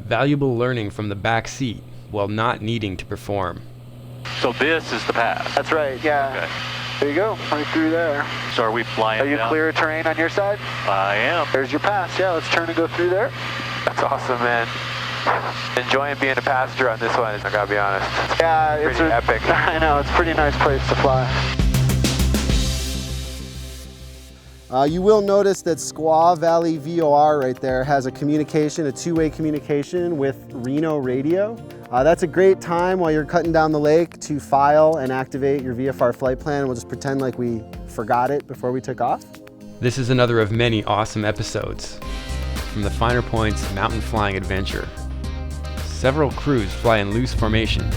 Valuable learning from the back seat while not needing to perform. So this is the pass? That's right, yeah. Okay. There you go, right through there. So are we flying Are you down? clear of terrain on your side? I am. There's your pass, yeah, let's turn and go through there. That's awesome, man. Enjoying being a passenger on this one, I gotta be honest. Yeah, it's pretty epic. I know, it's a pretty nice place to fly. You will notice that Squaw Valley VOR right there has a two-way communication with Reno radio. That's a great time while you're cutting down the lake to file and activate your VFR flight plan. We'll just pretend like we forgot it before we took off. This is another of many awesome episodes from the Finer Points mountain flying adventure. Several crews fly in loose formation.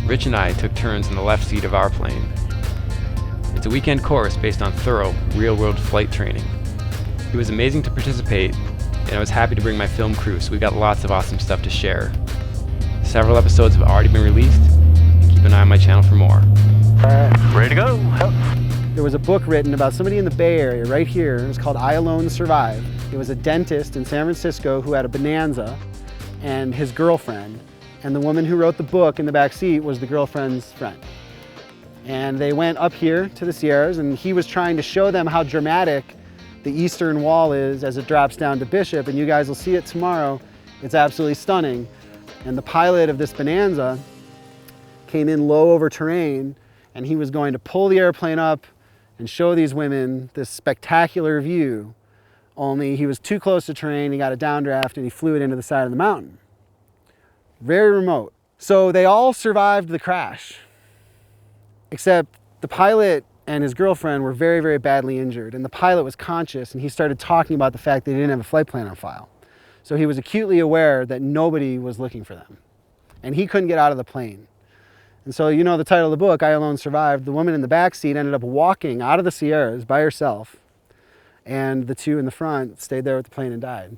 Rich and I took turns in the left seat of our plane. It's a weekend course based on thorough, real-world flight training. It was amazing to participate, and I was happy to bring my film crew, so we got lots of awesome stuff to share. Several episodes have already been released. Keep an eye on my channel for more. Ready to go. There was a book written about somebody in the Bay Area right here. It was called I Alone Survive. It was a dentist in San Francisco who had a Bonanza and his girlfriend. And the woman who wrote the book in the back seat was the girlfriend's friend. And they went up here to the Sierras, and he was trying to show them how dramatic the eastern wall is as it drops down to Bishop, and you guys will see it tomorrow. It's absolutely stunning. And the pilot of this Bonanza came in low over terrain, and he was going to pull the airplane up and show these women this spectacular view, only he was too close to terrain, he got a downdraft, and he flew it into the side of the mountain. Very remote. So they all survived the crash, except the pilot and his girlfriend were very, very badly injured. And the pilot was conscious, and he started talking about the fact that he didn't have a flight plan on file. So he was acutely aware that nobody was looking for them. And he couldn't get out of the plane. And so, you know the title of the book, I Alone Survived. The woman in the back seat ended up walking out of the Sierras by herself. And the two in the front stayed there with the plane and died.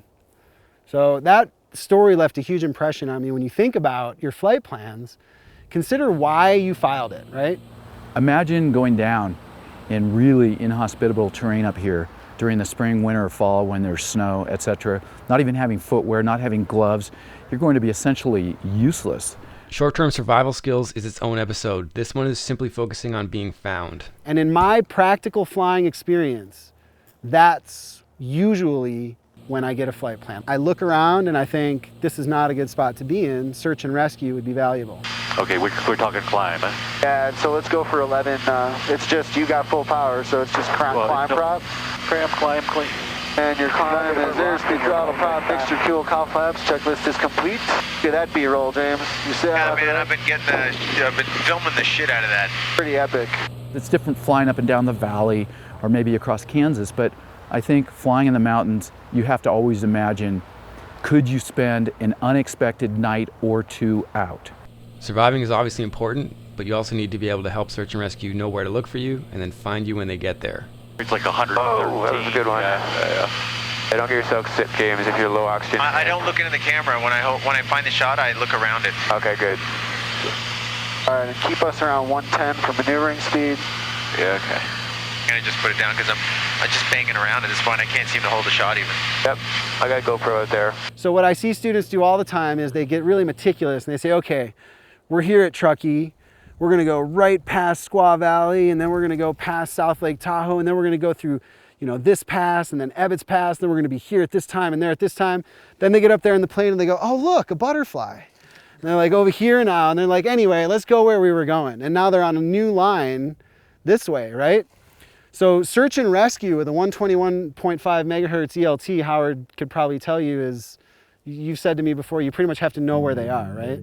So that story left a huge impression on me. When you think about your flight plans, consider why you filed it, right? Imagine going down in really inhospitable terrain up here during the spring, winter, or fall when there's snow, etc. Not even having footwear, not having gloves. You're going to be essentially useless. Short-term survival skills is its own episode. This one is simply focusing on being found. And in my practical flying experience, that's usually when I get a flight plan. I look around and I think this is not a good spot to be in. Search and rescue would be valuable. Okay, we're talking climb, huh? Yeah, so let's go for 11. It's just, you got full power, so it's just climb prop. Climb clean. And your climb is airspeed, throttle, prop, mixture, fuel, cow flaps. Checklist is complete. Get that B-roll, James. You see Yeah, man, I've been filming the shit out of that. Pretty epic. It's different flying up and down the valley or maybe across Kansas, but I think flying in the mountains, you have to always imagine, could you spend an unexpected night or two out? Surviving is obviously important, but you also need to be able to help search and rescue know where to look for you and then find you when they get there. It's like 113. Oh, that was a good one. Yeah. Don't get yourself sick, James, if you're low oxygen. I don't look into the camera. When I find the shot, I look around it. Okay, good. All right, and keep us around 110 for maneuvering speed. Yeah, okay. I'm gonna just put it down because I'm just banging around at this point. I can't seem to hold a shot even. Yep, I got GoPro out there. So what I see students do all the time is they get really meticulous and they say, okay, we're here at Truckee. We're gonna go right past Squaw Valley, and then we're gonna go past South Lake Tahoe, and then we're gonna go through, you know, this pass, and then Ebbets Pass, and then we're gonna be here at this time and there at this time. Then they get up there in the plane and they go, oh look, a butterfly. And they're like, over here now, and they're like, anyway, let's go where we were going. And now they're on a new line this way, right? So search and rescue with a 121.5 megahertz ELT, Howard could probably tell you, is, you've said to me before, you pretty much have to know where they are, right?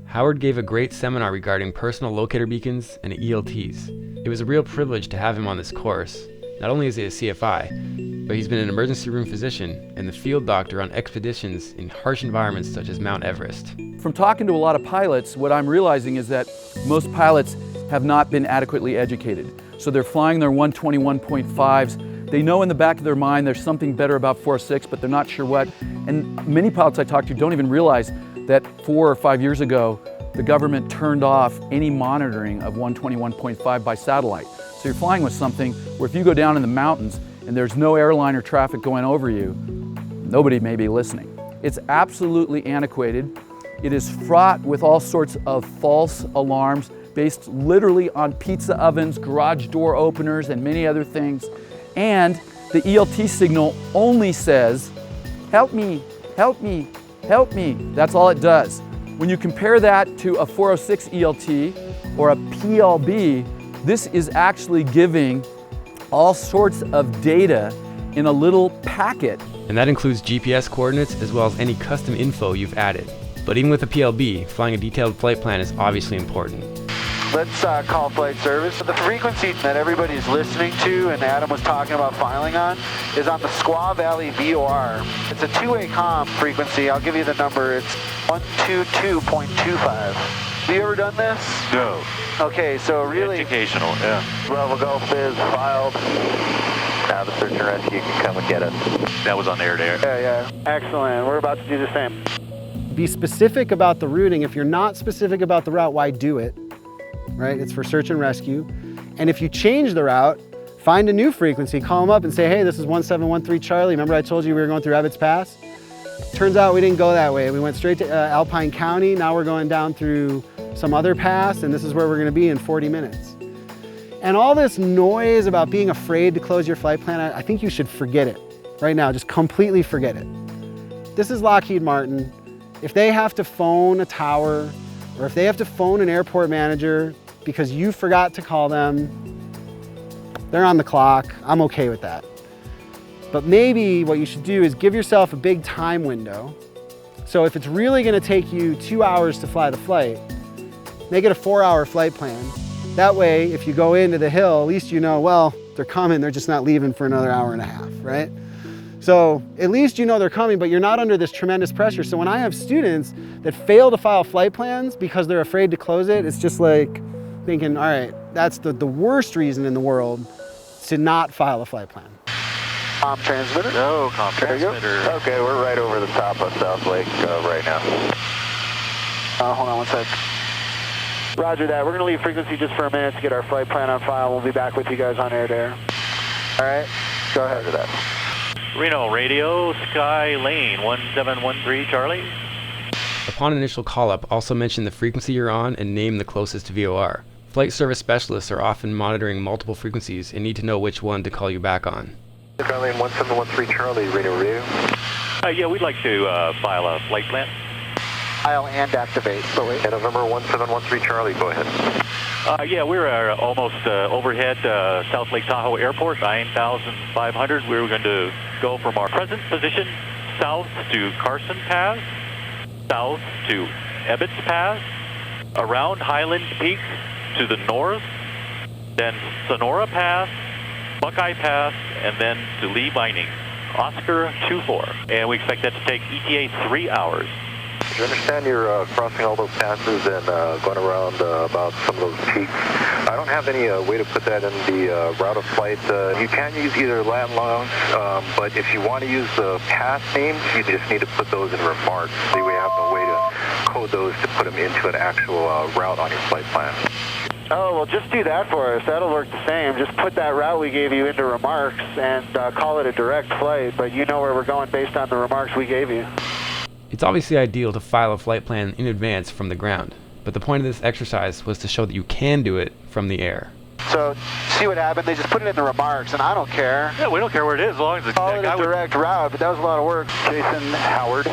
Howard gave a great seminar regarding personal locator beacons and ELTs. It was a real privilege to have him on this course. Not only is he a CFI, but he's been an emergency room physician and the field doctor on expeditions in harsh environments such as Mount Everest. From talking to a lot of pilots, what I'm realizing is that most pilots have not been adequately educated. So they're flying their 121.5s. They know in the back of their mind there's something better about 4.6, but they're not sure what. And many pilots I talk to don't even realize that 4 or 5 years ago, the government turned off any monitoring of 121.5 by satellite. So you're flying with something where if you go down in the mountains and there's no airline or traffic going over you, nobody may be listening. It's absolutely antiquated. It is fraught with all sorts of false alarms based literally on pizza ovens, garage door openers, and many other things. And the ELT signal only says, help me, help me, help me. That's all it does. When you compare that to a 406 ELT or a PLB, this is actually giving all sorts of data in a little packet. And that includes GPS coordinates as well as any custom info you've added. But even with a PLB, flying a detailed flight plan is obviously important. Let's call flight service. The frequency that everybody's listening to and Adam was talking about filing on is on the Squaw Valley VOR. It's a two-way comm frequency. I'll give you the number. It's 122.25. Have you ever done this? No. Okay, so really... Educational, yeah. Bravo Golf is filed. Now the search and rescue can come and get us. That was on air-to-air. Yeah. Excellent. We're about to do the same. Be specific about the routing. If you're not specific about the route, why do it? Right? It's for search and rescue. And if you change the route, find a new frequency, call them up and say, hey, this is 1713 Charlie. Remember I told you we were going through Ebbets Pass? Turns out we didn't go that way. We went straight to Alpine County. Now we're going down through some other pass, and this is where we're going to be in 40 minutes. And all this noise about being afraid to close your flight plan, I think you should forget it right now. Just completely forget it. This is Lockheed Martin. If they have to phone a tower, or if they have to phone an airport manager because you forgot to call them, they're on the clock. I'm okay with that. But maybe what you should do is give yourself a big time window. So if it's really gonna take you 2 hours to fly the flight, make it a 4-hour flight plan. That way, if you go into the hill, at least you know, well, they're coming, they're just not leaving for another hour and a half, right? So at least you know they're coming, but you're not under this tremendous pressure. So when I have students that fail to file flight plans because they're afraid to close it, it's just like thinking, all right, that's the worst reason in the world to not file a flight plan. Comm transmitter? No, comm transmitter. Okay, we're right over the top of South Lake right now. Hold on one sec. Roger that. We're going to leave frequency just for a minute to get our flight plan on file. We'll be back with you guys on air-to-air. All right? Go ahead. Roger that. Reno Radio, Sky Lane, 1713 Charlie. Upon initial call-up, also mention the frequency you're on and name the closest VOR. Flight service specialists are often monitoring multiple frequencies and need to know which one to call you back on. Sky Lane 1713 Charlie, Reno Radio. Yeah, we'd like to file a flight plan. File and activate. So wait. And November 1713 Charlie, go ahead. Yeah, we're almost overhead South Lake Tahoe Airport, 9,500. We're going to go from our present position south to Carson Pass, south to Ebbets Pass, around Highland Peak to the north, then Sonora Pass, Buckeye Pass, and then to Lee Mining, Oscar 24. And we expect that to take ETA 3 hours. Do you understand you're crossing all those passes and going around about some of those peaks? I don't have any way to put that in the route of flight. You can use either lat longs, but if you want to use the pass names, you just need to put those in remarks. See, we have no way to code those to put them into an actual route on your flight plan. Oh, well, just do that for us. That'll work the same. Just put that route we gave you into remarks and call it a direct flight, but you know where we're going based on the remarks we gave you. It's obviously ideal to file a flight plan in advance from the ground, but the point of this exercise was to show that you can do it from the air. So, see what happened? They just put it in the remarks, and I don't care. Yeah, we don't care where it is as long as it's Call it a direct route, but that was a lot of work. Jason Howard.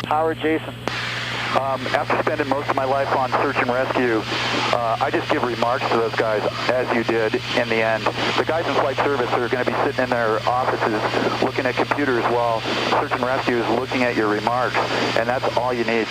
Howard Jason. After spending most of my life on search and rescue, I just give remarks to those guys, as you did in the end. The guys in flight service are going to be sitting in their offices looking at computers while search and rescue is looking at your remarks, and that's all you need.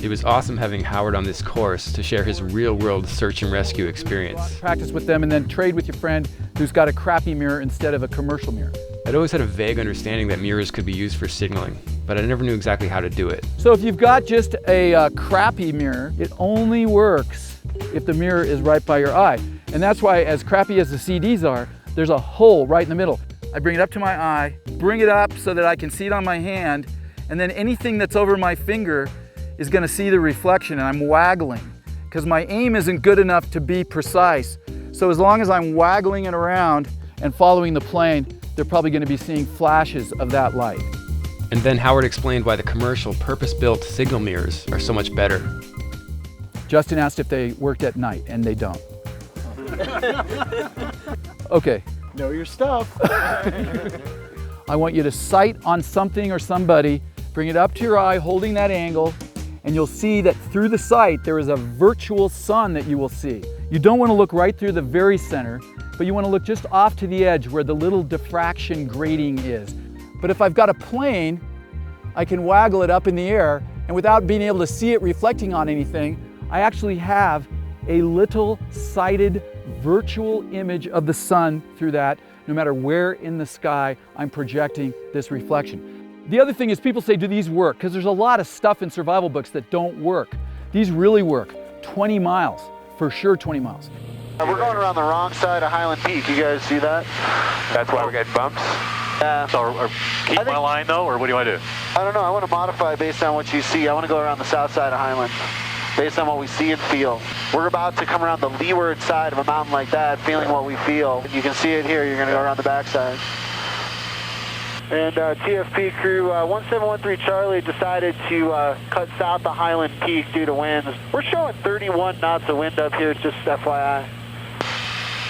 It was awesome having Howard on this course to share his real-world search and rescue experience. Practice with them and then trade with your friend who's got a crappy mirror instead of a commercial mirror. I'd always had a vague understanding that mirrors could be used for signaling, but I never knew exactly how to do it. So if you've got just a crappy mirror, it only works if the mirror is right by your eye. And that's why, as crappy as the CDs are, there's a hole right in the middle. I bring it up to my eye, bring it up so that I can see it on my hand, and then anything that's over my finger is gonna see the reflection, and I'm waggling because my aim isn't good enough to be precise. So as long as I'm waggling it around and following the plane, they're probably gonna be seeing flashes of that light. And then Howard explained why the commercial purpose-built signal mirrors are so much better. Justin asked if they worked at night, and they don't. Okay. Know your stuff. I want you to sight on something or somebody, bring it up to your eye, holding that angle, and you'll see that through the sight there is a virtual sun that you will see. You don't want to look right through the very center, but you want to look just off to the edge where the little diffraction grating is. But if I've got a plane, I can waggle it up in the air, and without being able to see it reflecting on anything, I actually have a little sighted virtual image of the sun through that, no matter where in the sky I'm projecting this reflection. The other thing is people say, do these work? Because there's a lot of stuff in survival books that don't work. These really work. 20 miles, for sure 20 miles. We're going around the wrong side of Highland Peak. You guys see that? That's why we're getting bumps? Yeah. So keep my line though, or what do you want to do? I don't know. I want to modify based on what you see. I want to go around the south side of Highland based on what we see and feel. We're about to come around the leeward side of a mountain like that, feeling what we feel. You can see it here. You're going to go around the backside. And TFP crew 1713 Charlie decided to cut south of Highland Peak due to winds. We're showing 31 knots of wind up here, just FYI.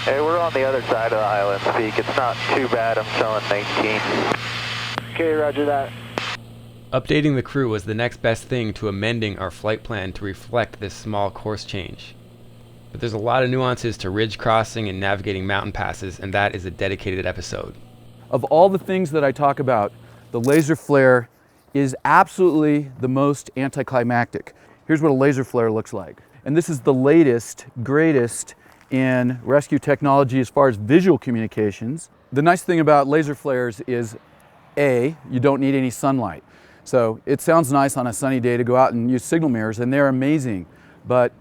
Hey, we're on the other side of the Highland Peak. It's not too bad. I'm showing 19. Okay, roger that. Updating the crew was the next best thing to amending our flight plan to reflect this small course change. But there's a lot of nuances to ridge crossing and navigating mountain passes, and that is a dedicated episode. Of all the things that I talk about, the laser flare is absolutely the most anticlimactic. Here's what a laser flare looks like. And this is the latest, greatest in rescue technology as far as visual communications. The nice thing about laser flares is, A, you don't need any sunlight. So it sounds nice on a sunny day to go out and use signal mirrors, and they're amazing, but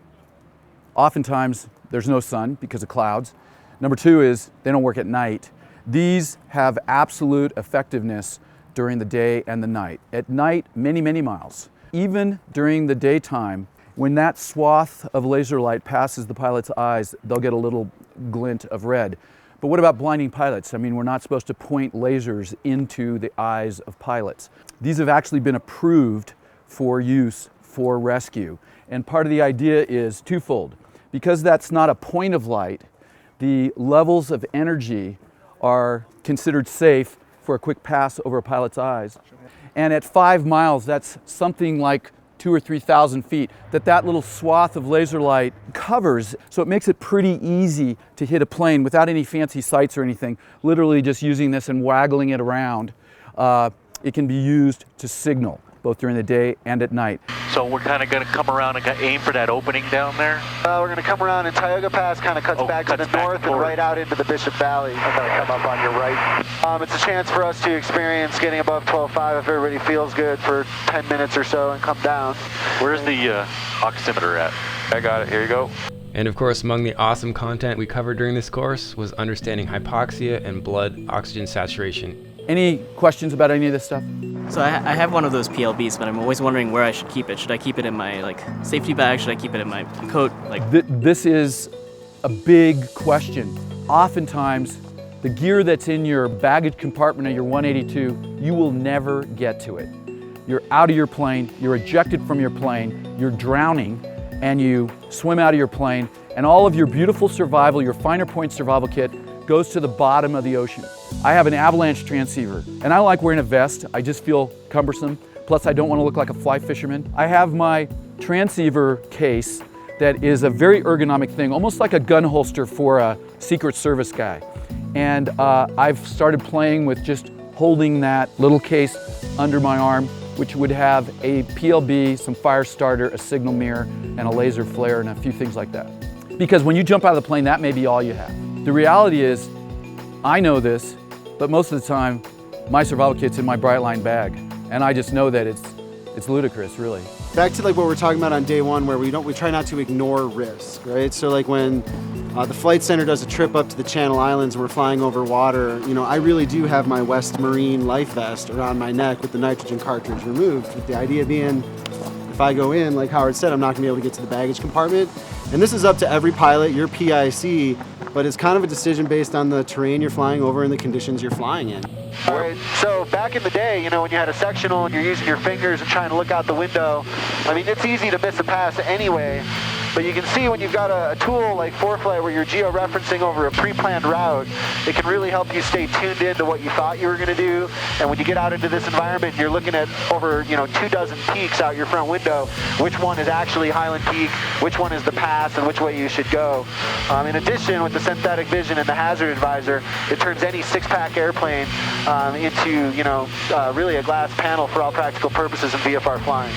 oftentimes there's no sun because of clouds. Number two is they don't work at night. These have absolute effectiveness during the day and the night. At night, many, many miles. Even during the daytime, when that swath of laser light passes the pilot's eyes, they'll get a little glint of red. But what about blinding pilots? I mean, we're not supposed to point lasers into the eyes of pilots. These have actually been approved for use for rescue. And part of the idea is twofold. Because that's not a point of light, the levels of energy are considered safe for a quick pass over a pilot's eyes. And at 5 miles, that's something like 2,000 or 3,000 feet that little swath of laser light covers. So it makes it pretty easy to hit a plane without any fancy sights or anything. Literally just using this and waggling it around. It can be used to signal both during the day and at night. So we're kind of going to come around and aim for that opening down there? We're going to come around and Tioga Pass kind of cuts back to the north and right out into the Bishop Valley. I'm going to come up on your right. It's a chance for us to experience getting above 12.5 if everybody feels good for 10 minutes or so and come down. Where's the oximeter at? I got it. Here you go. And of course, among the awesome content we covered during this course was understanding hypoxia and blood oxygen saturation. Any questions about any of this stuff? So I have one of those PLBs, but I'm always wondering where I should keep it. Should I keep it in my safety bag? Should I keep it in my coat? This is a big question. Oftentimes, the gear that's in your baggage compartment of your 182, you will never get to it. You're out of your plane, you're ejected from your plane, you're drowning, and you swim out of your plane, and all of your beautiful survival, your finer point survival kit, goes to the bottom of the ocean. I have an avalanche transceiver, and I like wearing a vest. I just feel cumbersome. Plus, I don't want to look like a fly fisherman. I have my transceiver case that is a very ergonomic thing, almost like a gun holster for a Secret Service guy. And I've started playing with just holding that little case under my arm, which would have a PLB, some fire starter, a signal mirror, and a laser flare, and a few things like that. Because when you jump out of the plane, that may be all you have. The reality is, I know this, but most of the time, my survival kit's in my Brightline bag, and I just know that it's ludicrous, really. Back to what we're talking about on day one, where we try not to ignore risk, right? So when the flight center does a trip up to the Channel Islands and we're flying over water, I really do have my West Marine life vest around my neck with the nitrogen cartridge removed, with the idea being, if I go in, like Howard said, I'm not gonna be able to get to the baggage compartment. And this is up to every pilot, your PIC, but it's kind of a decision based on the terrain you're flying over and the conditions you're flying in. All right, so back in the day, you know, when you had a sectional and you're using your fingers and trying to look out the window, I mean, it's easy to miss a pass anyway, but you can see when you've got a tool like ForeFlight where you're geo-referencing over a pre-planned route, it can really help you stay tuned into what you thought you were going to do. And when you get out into this environment, you're looking at over, 24 peaks out your front window, which one is actually Highland Peak, which one is the pass, and which way you should go. In addition, with the synthetic vision and the hazard advisor, it turns any six-pack airplane into, really a glass panel for all practical purposes in VFR flying.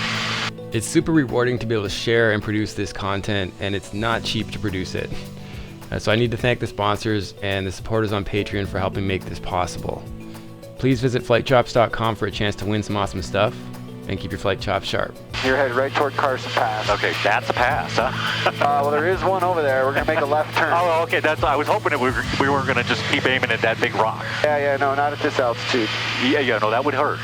It's super rewarding to be able to share and produce this content, and it's not cheap to produce it. So I need to thank the sponsors and the supporters on Patreon for helping make this possible. Please visit flightchops.com for a chance to win some awesome stuff, and keep your flight chops sharp. You're headed right toward Carson Pass. Okay, that's a pass, huh? Well, there is one over there. We're going to make a left turn. Oh, okay. I was hoping that we were going to just keep aiming at that big rock. Yeah, no, not at this altitude. Yeah, no, that would hurt.